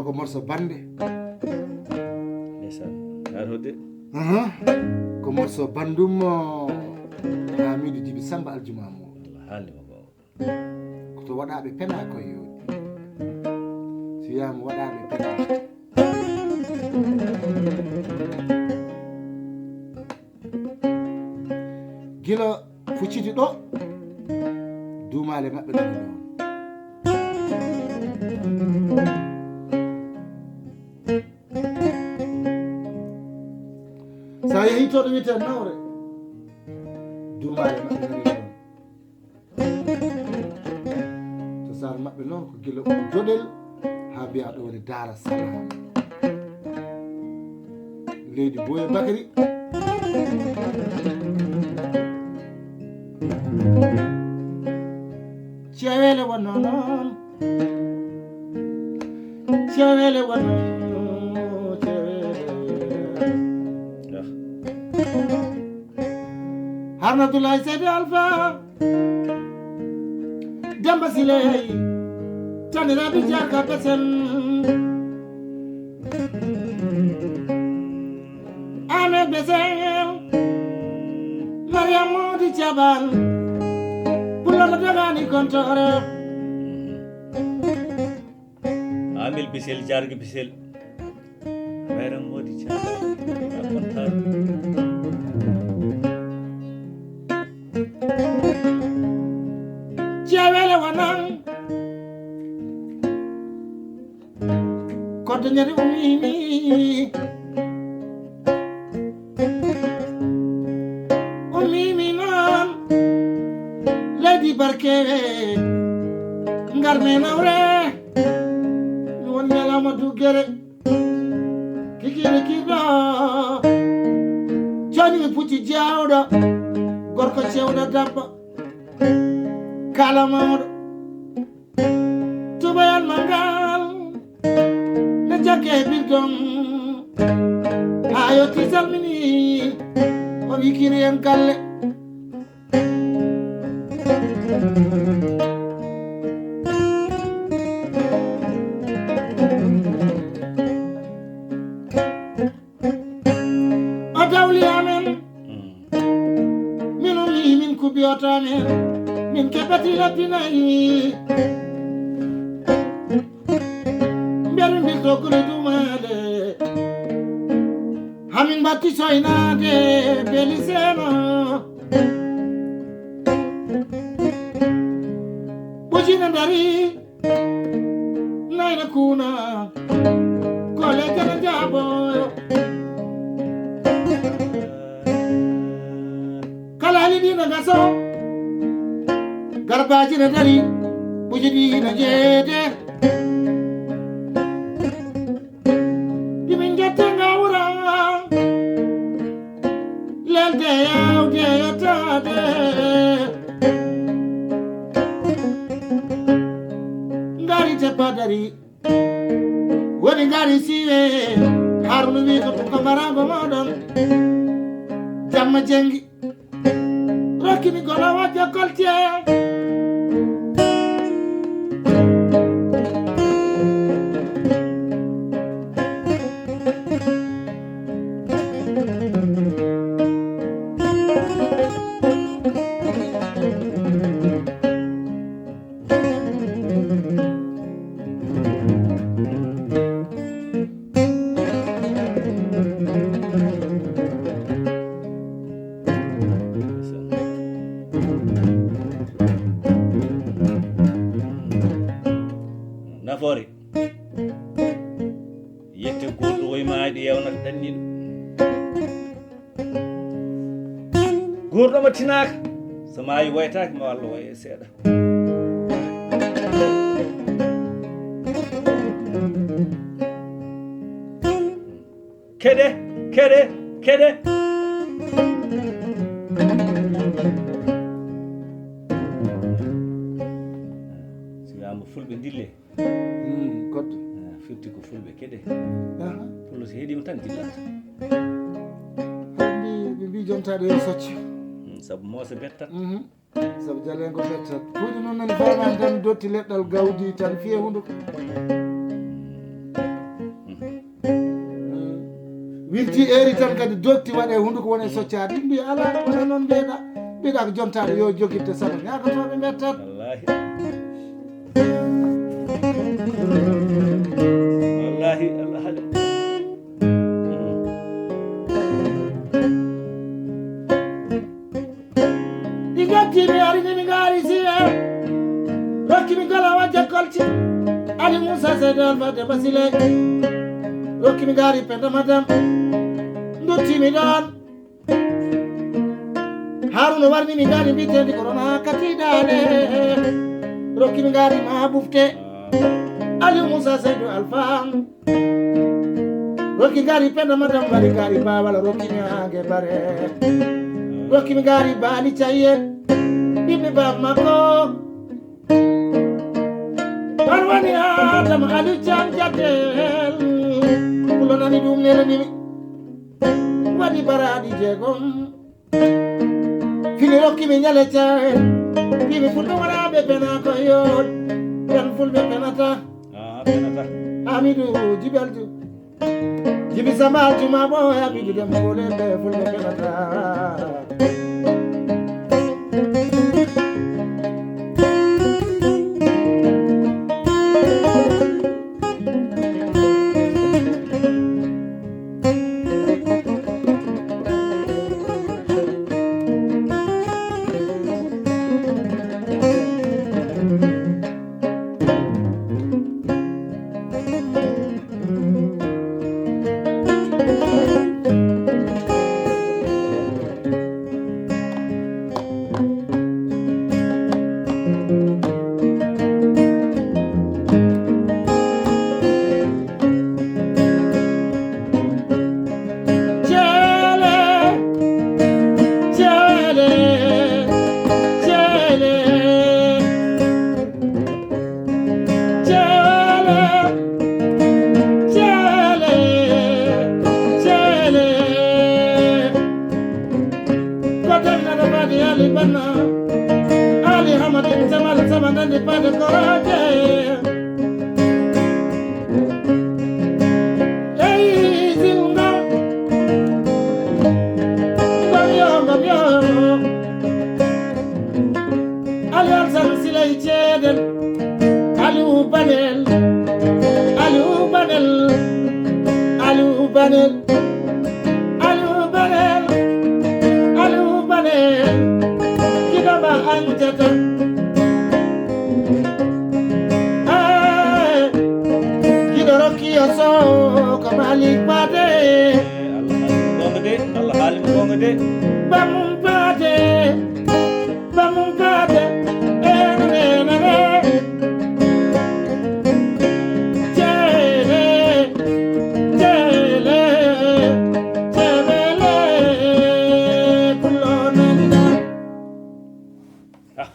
Ko morso bande ndeysaan har hodde ko morso bandum Hamidou Djiby Samba aljuma mo Allah haalnima bawo ko to waɗaɓe pena koye yooɗi so wiyama waɗaɓe pena gila fucciti ɗo duumale maɓɓe ɗon ɗon sa yehi to ɗo wiyete nawre duumale maɓɓe nani ɗon to sar maɓɓe noon ko gila doɗel ha mbiya ɗo woni Dara Salam leydi Boye Bakary cewele wonno noon cewele wonno Harnatoulaye Seydi Alpha Demba Siley taniraɓe jarka pesen Ahmed Besen Mariam Modi Thiaban Pullo dagani kontore Amil Bisel jargi Bisel Mariam Modi Thiaban kontar cewele wonan koddo ñari umimi noon leydi barkewe ngarme nawre mi won ñalawma duggere kikiri kiɗo joni mi pucci jawɗo gorko cewɗo dabba kala mawɗo tubayal mangal ne jakke bigdom ha yetti salmini o wikiri en galle o dawli amen min umi min kubiyotamen min keɓati lappinayi mbeɗo mbilto kole dumale hamin batti soynade beeli seno ɓojina dari nayna kuna kole jana jaboyo kala aliɗina gaso garbaji na dari bujidi na jede dimin jette ngawura lelde yawde yatade ngari te padari woni ngari siwe harunu wi ko ko marago modon jamma jengi rokimi gola wajja koltier nafoore yette goɗɗo woye maaɗi yewnata ɗanniɗo gurɗoma tinaka so maayi waytaki ma Allah waye seeɗa keɗe so wiyama fulɓe dille goɗɗo firti ko fulɓe keɗe aha pullo so heeɗima tan dillata handi ɓe mbi jontaɗo yo socco saabu moosa bettat sabu jalengo bettat tuuɗi noon nani famani tan dotti leɗɗal gawdi tan fiye hunduko wilti eri tan kadi dotti waɗe hunduko wone soccade mbi ala wona noon mbiyeɗa mbiɗa ko jontaɗo yo joguitte sabu ñagotoɓe bettat wallahi wallahi allah haali ɗi gattimi arinimi gaari siya rokkimi gala wajja kolti ali moussa seydou alfade basile rokkimi gaari penda madam dottimi ɗon haruna warnimi gaari mbitendi korona katiɗane rokkimi gaari ma bufte ali moussa seydou alpha rokki gaari penda madam wari gaari bawal rokkimi hage bare rokkimi gaari baali caye ɓiɓɓe bab makko an woni adama aliou thiam jaddel pulo nani ɗum nelanimi waɗi baraɗi jeegom fini rokkimi ñale cae mbimi fulɓe waɗaɓe pena ko yoot ɓen fulɓe penata penata amidou jiɓeldu jibi sambal juma bo yaɓiɗu dem koleɓe fulɓe penata Ali Hamadin Jamal Samadan di pada koraje Hey Zilunga Gamyo Ali Alsan Silai Cheden Ali Ubanel Ali Ubanel Ali Ubanel Ali Ubanel Ali Ubanel Kidaba Anjata Kidoroki Oso Kamali Pate Allah halim gonga de Bamum Pate Bamum Pate Chele Chele Chele Kulonanda ah,